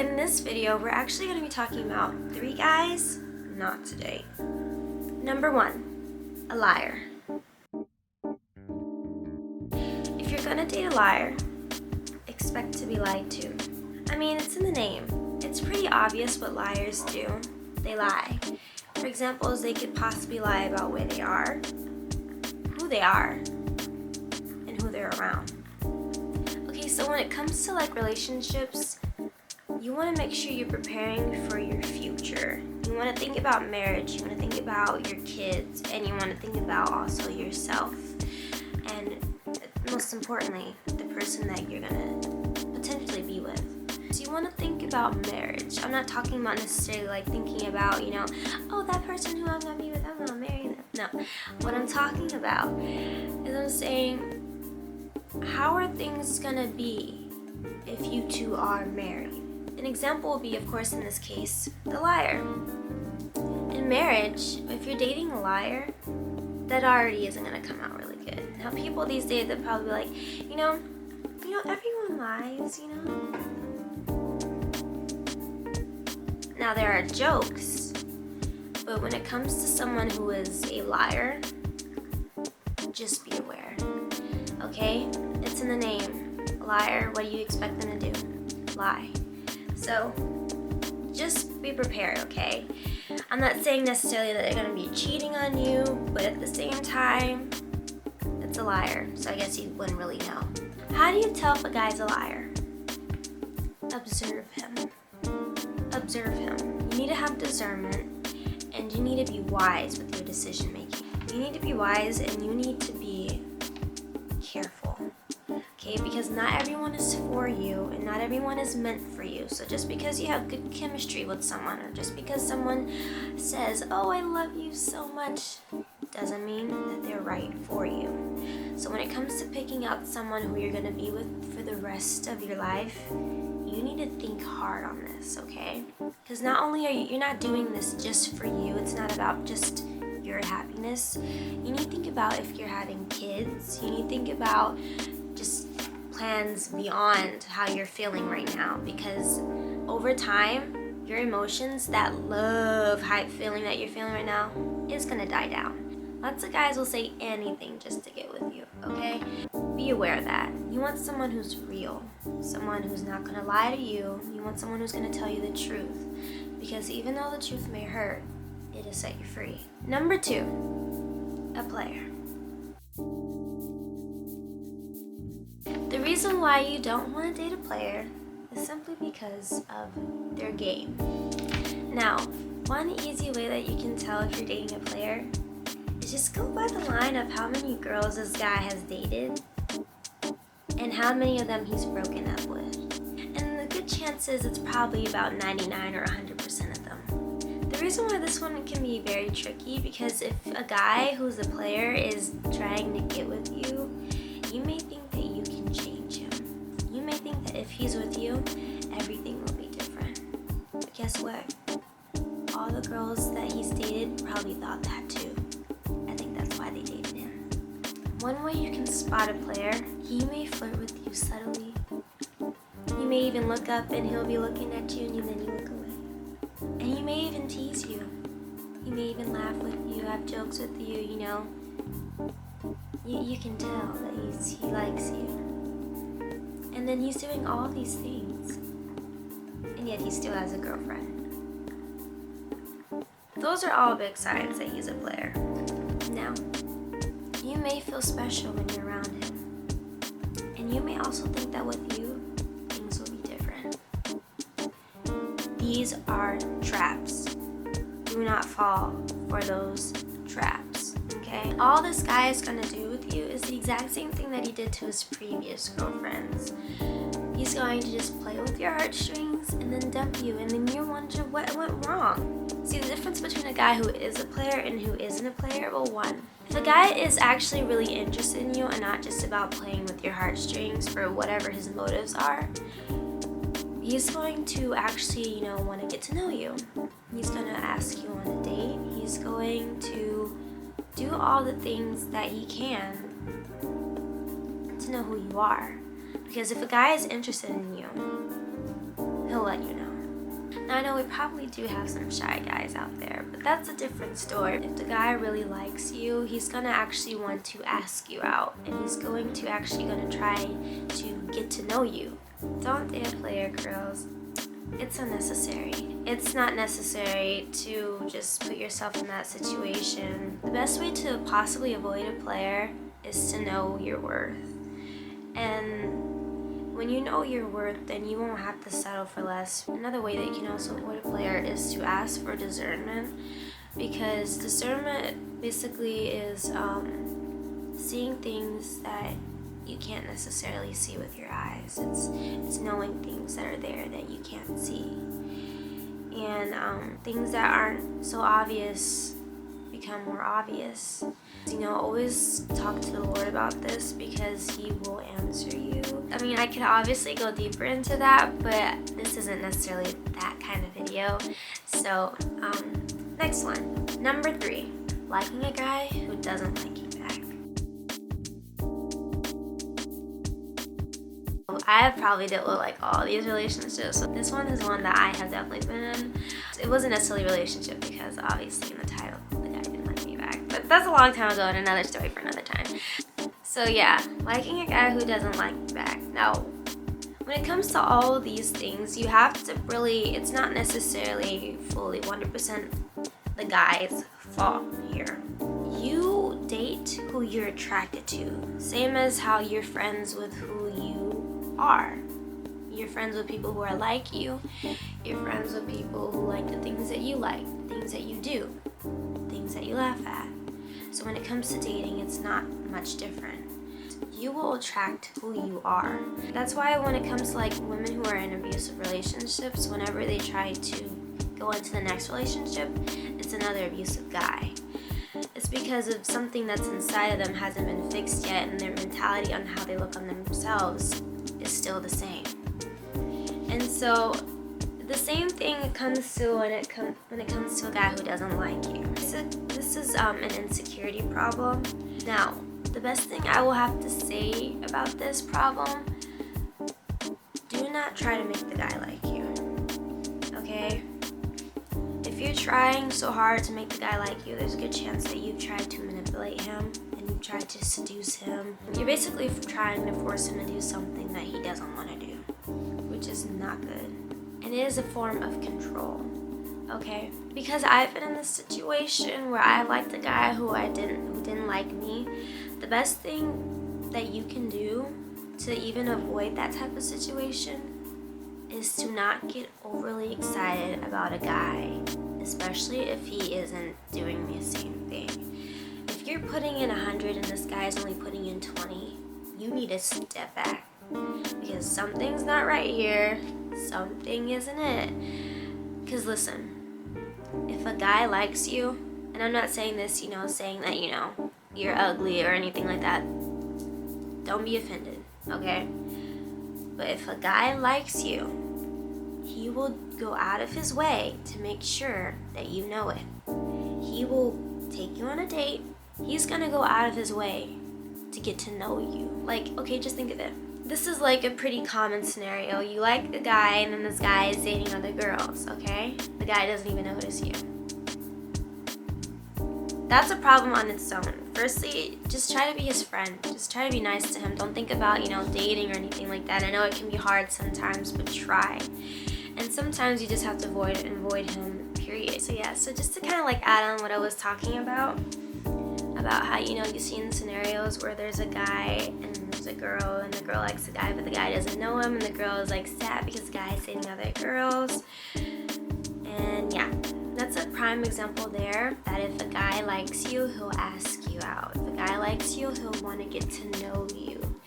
in this video, we're actually going to be talking about 3 guys not to date. Number 1, a liar. If you're gonna date a liar, expect to be lied to. I mean, it's in the name. It's pretty obvious what liars do. They lie. For example, they could possibly lie about where they are, who they are, and who they're around. Okay, so when it comes to like relationships, you want to make sure you're preparing for your future. You want to think about marriage, you want to think about your kids, and you want to think about also yourself. And most importantly, the person that you're going to potentially be with. So you want to think about marriage. I'm not talking about necessarily like thinking about, oh, that person who I'm going to be with, I'm going to marry them. No. What I'm talking about is I'm saying, how are things going to be if you two are married? An example would be, of course, in this case, the liar. In marriage, if you're dating a liar, that already isn't going to come out really good. Now, people these days, they're probably like, everyone lies, Now, there are jokes, but when it comes to someone who is a liar, just be aware, okay? It's in the name. A liar, what do you expect them to do? Lie. So, just be prepared, okay? I'm not saying necessarily that they're going to be cheating on you, but at the same time, it's a liar, so I guess you wouldn't really know. How do you tell if a guy's a liar? Observe him. Observe him. You need to have discernment, and you need to be wise with your decision making. You need to be wise, and you need to be careful. Okay, because not everyone is for you and not everyone is meant for you. So just because you have good chemistry with someone, or just because someone says, oh, I love you so much, doesn't mean that they're right for you. So when it comes to picking out someone who you're going to be with for the rest of your life, you need to think hard on this, okay? Because not only are you're not doing this just for you, it's not about just your happiness. You need to think about if you're having kids. You need to think about just plans beyond how you're feeling right now, because over time your emotions, that love hype feeling that you're feeling right now, is gonna die down. Lots of guys will say anything just to get with you, okay? Be aware of that. You want someone who's real, someone who's not gonna lie to you. You want someone who's gonna tell you the truth, because even though the truth may hurt, it'll set you free. Number 2, a player. The reason why you don't want to date a player is simply because of their game. Now, one easy way that you can tell if you're dating a player is just go by the line of how many girls this guy has dated and how many of them he's broken up with. And the good chances it's probably about 99 or 100% of them. The reason why this one can be very tricky, because if a guy who's a player is trying to get with you, you may think that you can change him. You may think that if he's with you, everything will be different. But guess what? All the girls that he's dated probably thought that too. I think that's why they dated him. One way you can spot a player, he may flirt with you subtly. You may even look up and he'll be looking at you, and then you look away. And he may even tease you. He may even laugh with you, have jokes with you, You can tell that he likes you. And then he's doing all these things, and yet he still has a girlfriend. Those are all big signs that he's a player. Now, you may feel special when you're around him, and you may also think that with you, things will be different. These are traps. Do not fall for those traps. Okay? All this guy is gonna do with you is the exact same thing that he did to his previous girlfriends. He's going to just play with your heartstrings and then dump you, and then you wonder what went wrong. See, the difference between a guy who is a player and who isn't a player, well, one, if a guy is actually really interested in you and not just about playing with your heartstrings for whatever his motives are, he's going to actually, want to get to know you. He's going to ask you on a date. He's going to do all the things that he can to know who you are. Because if a guy is interested in you, he'll let you know. Now I know we probably do have some shy guys out there, but that's a different story. If the guy really likes you, he's gonna actually want to ask you out, and he's going to try to get to know you. Don't date a player, girls. It's unnecessary. It's not necessary to just put yourself in that situation. The best way to possibly avoid a player is to know your worth. And when you know your worth, then you won't have to settle for less. Another way that you can also avoid a player is to ask for discernment, because discernment basically is seeing things that you can't necessarily see with your eyes. It's knowing things that are there that you can't see, and things that aren't so obvious become more obvious. Always talk to the Lord about this, because He will answer you. I mean, I could obviously go deeper into that, but this isn't necessarily that kind of video. So next one, number 3, liking a guy who doesn't like you back. I have probably dealt with like all these relationships, so this one is one that I have definitely been in. It wasn't necessarily a relationship, because obviously in the title the guy didn't like me back, but that's a long time ago and another story for another time. So yeah, liking a guy who doesn't like you back. Now, when it comes to all of these things, you have to really, it's not necessarily fully 100% the guy's fault here. You date who you're attracted to, same as how you're friends with who you are. You're friends with people who are like you. You're friends with people who like the things that you like, things that you do, things that you laugh at. So when it comes to dating, it's not much different. You will attract who you are. That's why when it comes to like women who are in abusive relationships, whenever they try to go into the next relationship, it's another abusive guy. It's because of something that's inside of them hasn't been fixed yet, and their mentality on how they look on themselves is still the same. And so the same thing comes to when it comes to a guy who doesn't like you. This is an insecurity problem. Now, the best thing I will have to say about this problem, do not try to make the guy like you. Okay? If you're trying so hard to make the guy like you, there's a good chance that you've tried to manipulate him and you've tried to seduce him. You're basically trying to force him to do something that he doesn't want to do, which is not good. And it is a form of control, okay? Because I've been in this situation where I liked a guy who didn't like me. The best thing that you can do to even avoid that type of situation is to not get overly excited about a guy, especially if he isn't doing the same thing. If you're putting in 100 and this guy is only putting in 20, you need to step back, because something's not right here. Something isn't it. Because listen, if a guy likes you, and I'm not saying this, saying that, you're ugly or anything like that. Don't be offended, okay? But if a guy likes you, he will go out of his way to make sure that you know it. He will take you on a date. He's gonna go out of his way to get to know you. Like, okay, just think of it. This is like a pretty common scenario. You like a guy, and then this guy is dating other girls, okay? The guy doesn't even notice you. That's a problem on its own. Firstly, just try to be his friend. Just try to be nice to him. Don't think about, dating or anything like that. I know it can be hard sometimes, but try. And sometimes you just have to avoid him, period. So yeah, so just to kind of like add on what I was talking about how, you've seen scenarios where there's a guy and there's a girl, and the girl likes the guy, but the guy doesn't know him, and the girl is like sad because the guy is dating other girls. And yeah, that's a prime example there, that if a guy likes you, he'll ask you out. If a guy likes you, he'll want to get to know you.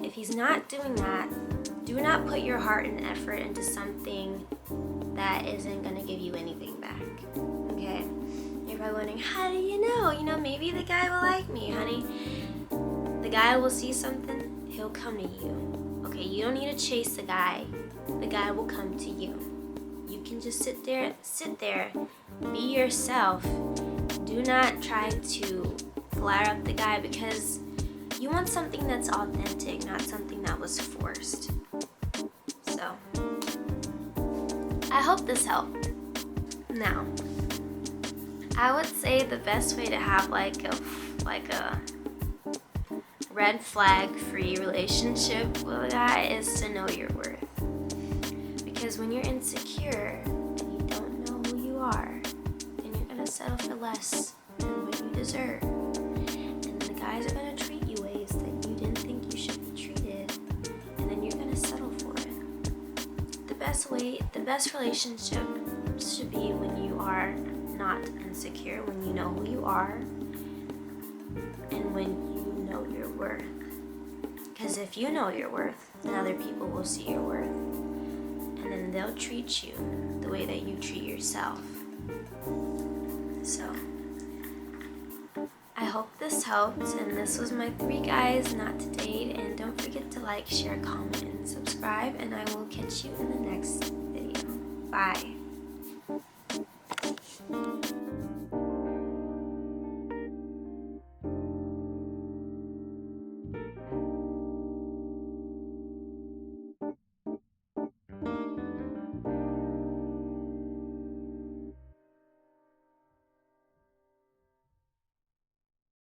If he's not doing that, do not put your heart and effort into something that isn't going to give you anything back, okay? You're probably wondering, how do you know? Maybe the guy will like me, honey. The guy will see something, he'll come to you. Okay, you don't need to chase the guy. The guy will come to you. You can just sit there, be yourself. Do not try to flare up the guy, because you want something that's authentic, not something that was forced. So, I hope this helped. Now, I would say the best way to have like a red flag free relationship with a guy is to know your worth. Because when you're insecure and you don't know who you are, then you're gonna settle for less than what you deserve. And the guys are gonna treat you ways that you didn't think you should be treated, and then you're gonna settle for it. The best relationship should be when you are not insecure, when you know who you are, and when you know your worth. Because if you know your worth, then other people will see your worth, and then they'll treat you the way that you treat yourself. So, I hope this helped, and this was my 3 guys not to date, and don't forget to like, share, comment, and subscribe, and I will catch you in the next video. Bye.